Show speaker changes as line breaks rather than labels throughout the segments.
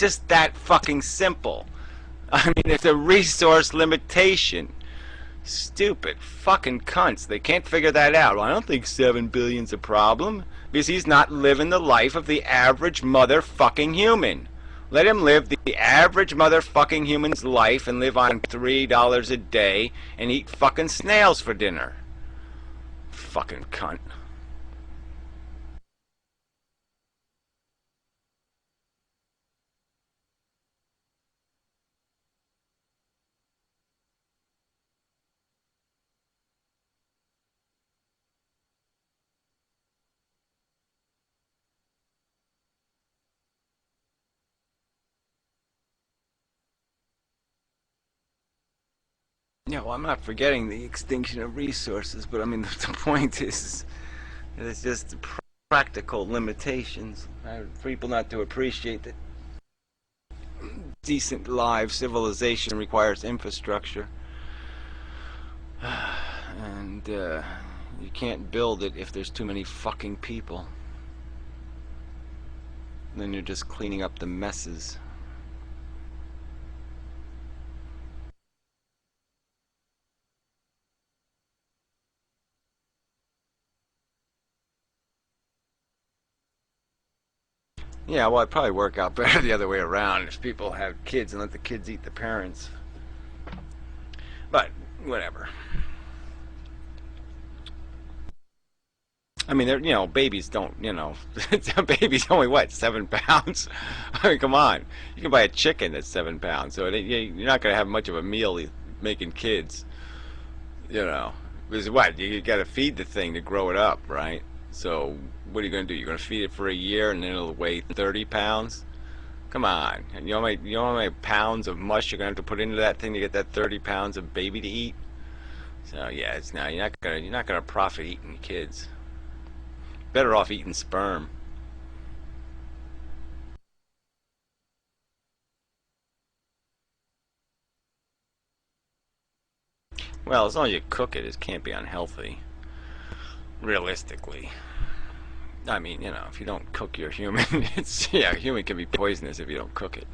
just that fucking simple. I mean, it's a resource limitation. Stupid fucking cunts. They can't figure that out. Well, I don't think 7 billion's a problem. Because he's not living the life of the average motherfucking human. Let him live the average motherfucking human's life and live on $3 a day and eat fucking snails for dinner. Fucking cunt. Yeah, well, I'm not forgetting the extinction of resources, but I mean, the point is, it's just practical limitations. For people not to appreciate that decent live civilization requires infrastructure. And you can't build it if there's too many fucking people. Then you're just cleaning up the messes. Yeah, well, it'd probably work out better the other way around if people have kids and let the kids eat the parents. But, whatever. I mean, they're, babies don't, a baby's only, what, 7 pounds? I mean, come on. You can buy a chicken that's 7 pounds, so you're not going to have much of a meal making kids, Because what? You got to feed the thing to grow it up, right? So, what are you going to do? You're going to feed it for a year and then it'll weigh 30 pounds? Come on. You know how many pounds of mush you're going to have to put into that thing to get that 30 pounds of baby to eat? So, yeah, you're not going to profit eating kids. Better off eating sperm. Well, as long as you cook it, it can't be unhealthy. Realistically. I mean, if you don't cook your human, a human can be poisonous if you don't cook it.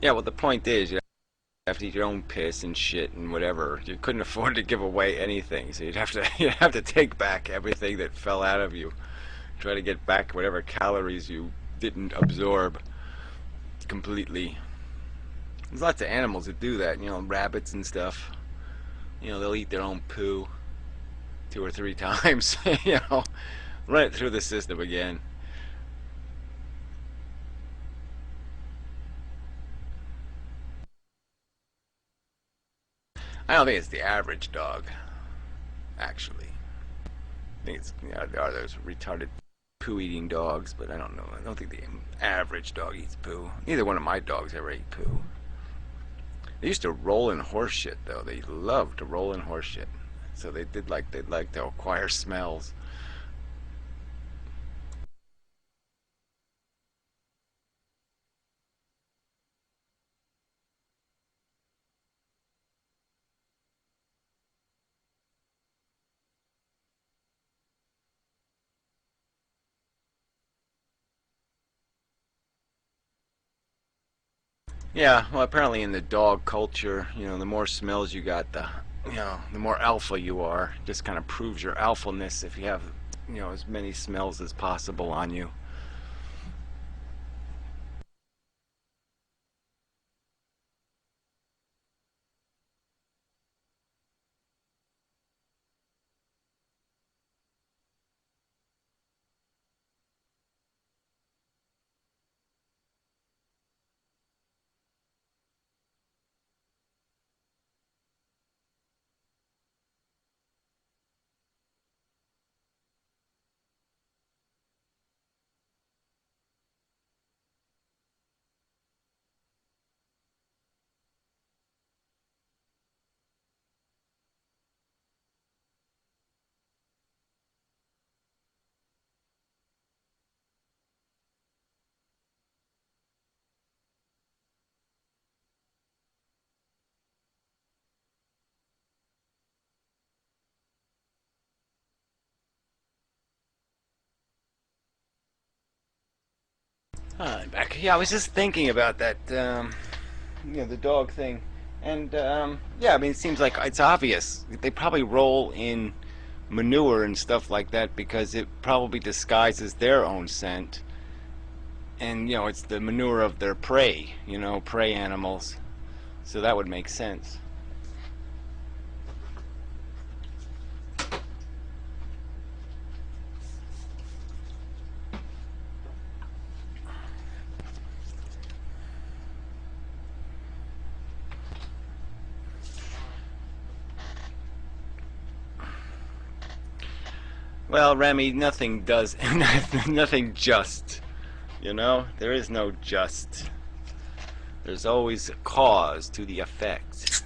Yeah, well, the point is, you have to eat your own piss and shit and whatever. You couldn't afford to give away anything, so you'd have to take back everything that fell out of you. Try to get back whatever calories you didn't absorb completely. There's lots of animals that do that, rabbits and stuff. They'll eat their own poo 2 or 3 times, run it through the system again. I don't think it's the average dog, actually. I think it's, there are those retarded poo-eating dogs, but I don't know. I don't think the average dog eats poo. Neither one of my dogs ever ate poo. They used to roll in horse shit, though. They loved to roll in horse shit. So they'd like to acquire smells. Yeah, well, apparently in the dog culture, the more smells you got, the more alpha you are. It just kind of proves your alphaness if you have, as many smells as possible on you. Back. Yeah, I was just thinking about that, the dog thing. And, yeah, I mean, it seems like it's obvious. They probably roll in manure and stuff like that because it probably disguises their own scent. And, it's the manure of their prey, prey animals. So that would make sense. Well, Remy, nothing does, nothing just, There is no just. There's always a cause to the effect.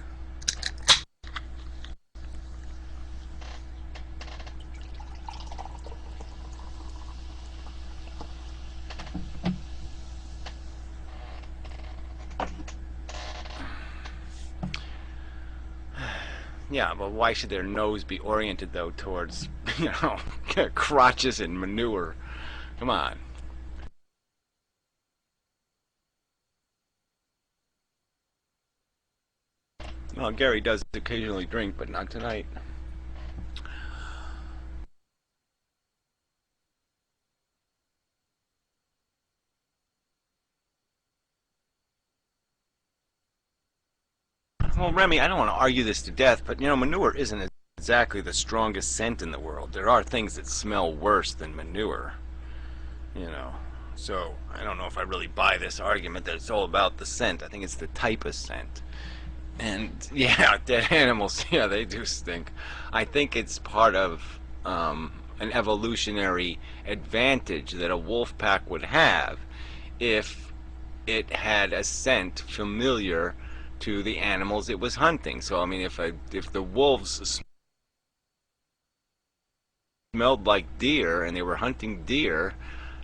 Yeah, but why should their nose be oriented, though, towards, crotches and manure? Come on. Well, Gary does occasionally drink, but not tonight. Well, Remy, I don't want to argue this to death, but, manure isn't exactly the strongest scent in the world. There are things that smell worse than manure, you know. So, I don't know if I really buy this argument that it's all about the scent. I think it's the type of scent. And, yeah, dead animals, yeah, they do stink. I think it's part of an evolutionary advantage that a wolf pack would have if it had a scent familiar to the animals it was hunting. So I mean, if the wolves smelled like deer and they were hunting deer,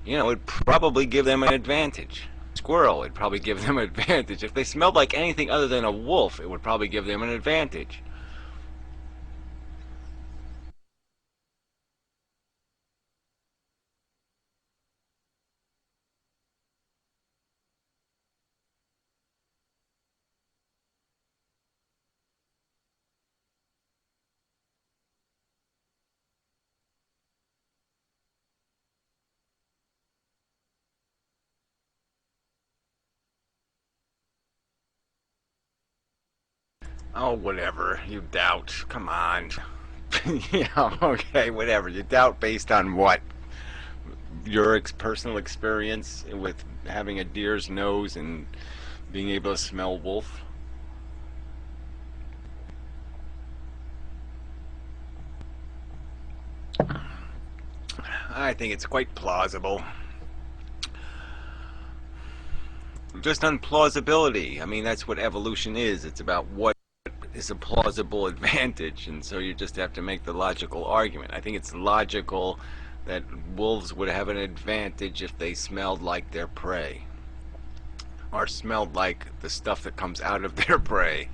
it'd probably give them an advantage. Squirrel, it'd probably give them an advantage. If they smelled like anything other than a wolf, it would probably give them an advantage. Oh, whatever. You doubt. Come on. Yeah, okay, whatever. You doubt based on what? Your personal experience with having a deer's nose and being able to smell wolf? I think it's quite plausible. Just on plausibility. I mean, that's what evolution is. It's about what is a plausible advantage, and so you just have to make the logical argument. I think it's logical that wolves would have an advantage if they smelled like their prey, or smelled like the stuff that comes out of their prey.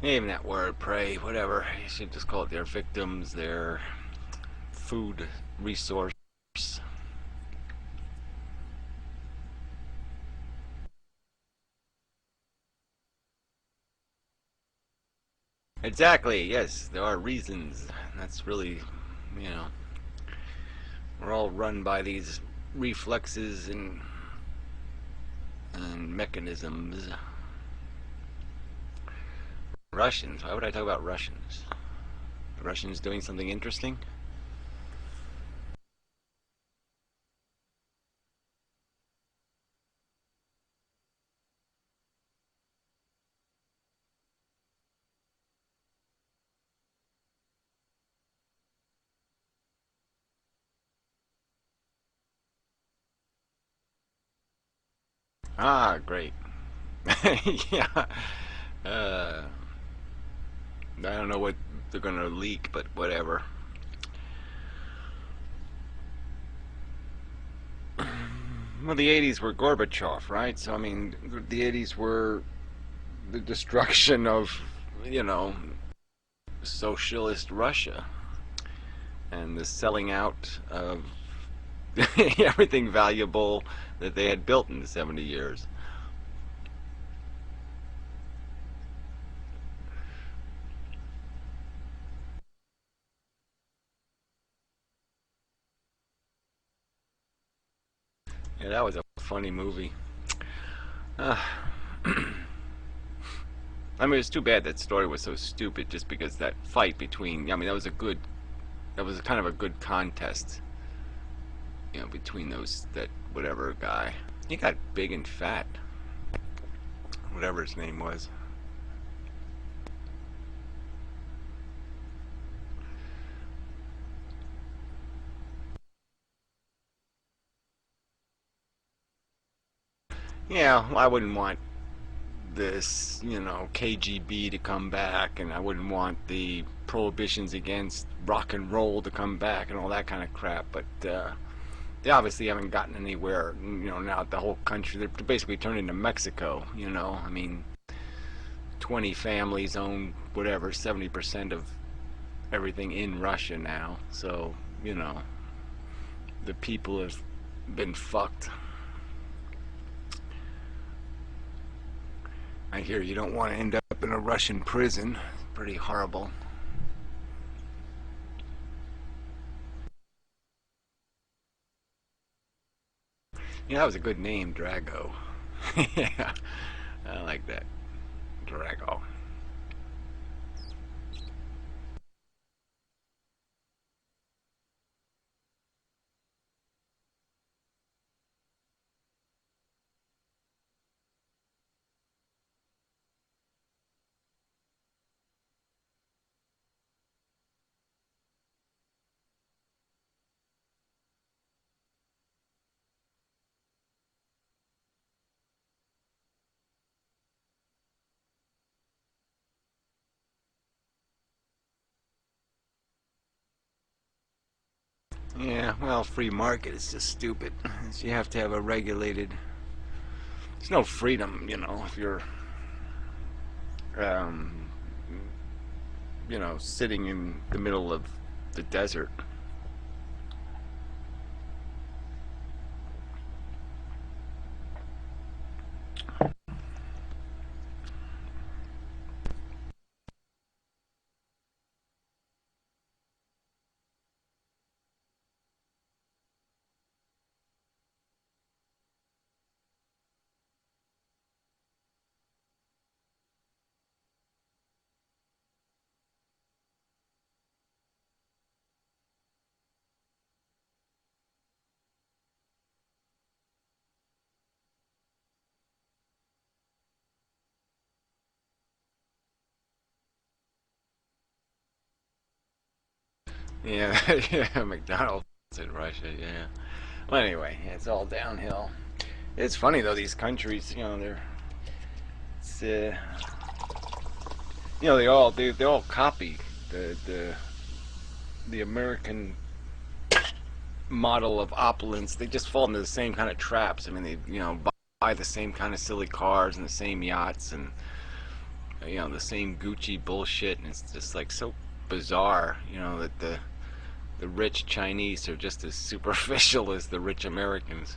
Even that word, prey, whatever. You should just call it their victims, their food resource. Exactly, yes, there are reasons. That's really, you know, we're all run by these reflexes and mechanisms. Russians, why would I talk about Russians? The Russians doing something interesting? Ah, great. Yeah. I don't know what they're gonna leak, but whatever. Well, the 80s were Gorbachev, right? So, I mean, the 80s were the destruction of, you know, socialist Russia and the selling out of everything valuable that they had built in the 70 years. Yeah, that was a funny movie. Uh, I mean, it's too bad that story was so stupid just because that fight between, I mean, that was kind of a good contest, between that whatever guy. He got big and fat, whatever his name was. Yeah, well, I wouldn't want this, KGB to come back, and I wouldn't want the prohibitions against rock and roll to come back and all that kind of crap. But they obviously haven't gotten anywhere. Now the whole country, they're basically turned into Mexico. I mean, 20 families own whatever 70% of everything in Russia now. So the people have been fucked. I hear you don't want to end up in a Russian prison. Pretty horrible. Yeah, that was a good name, Drago. Yeah, I like that. Drago. Yeah, well, free market is just stupid. You have to have a regulated. There's no freedom, if you're, um, sitting in the middle of the desert. Yeah, yeah, McDonald's in Russia, yeah. Well, anyway, it's all downhill. It's funny though; these countries, it's, they all copy the American model of opulence. They just fall into the same kind of traps. I mean, they buy the same kind of silly cars and the same yachts and the same Gucci bullshit, and it's just like so bizarre, that the rich Chinese are just as superficial as the rich Americans.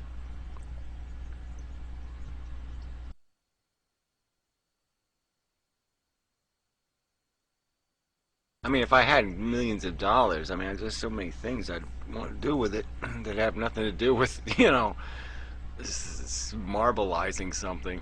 I mean, if I had millions of dollars, I mean, there's so many things I'd want to do with it that have nothing to do with, marbleizing something.